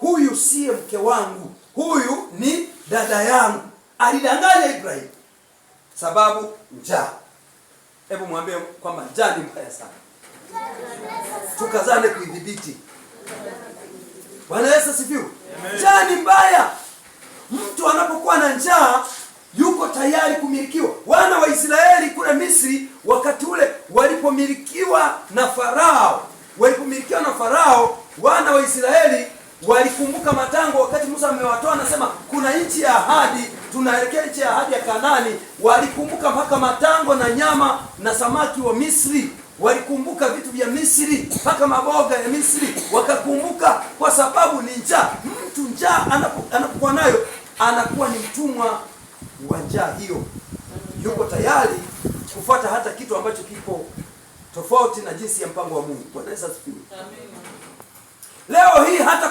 huyu siye mke wangu, huyu ni dada yangu. Alidanganya Ibrahim sababu njaa. Hebu mwambie kwamba njaa ni mbaya sana. Tukazane kuidhibiti. Bwana Yesu asifiwe. Njaa ni mbaya. Mtu anapokuwa na njaa yuko tayari kumilikiwa. Wana wa Israeli kule Misri wakati ule walipomilikiwa na Farao, wana wa Israeli walikumbuka matango wakati Musa amewatoa, anasema kuna nchi ya ahadi, tunaelekea nchi ya ahadi ya Kanaani. Walikumbuka mpaka matango na nyama na samaki wa Misri, walikumbuka vitu vya Misri, mpaka maboga ya Misri wakakumbuka, kwa sababu ni njaa. Mtu njaa anapokuwa nayo anakuwa ni mtumwa wa njaa hiyo. Yuko tayari kufuata hata kitu ambacho kipo tofauti na jinsi ya mpango wa Mungu. Bwana Yesu asifiwe. Leo hii hata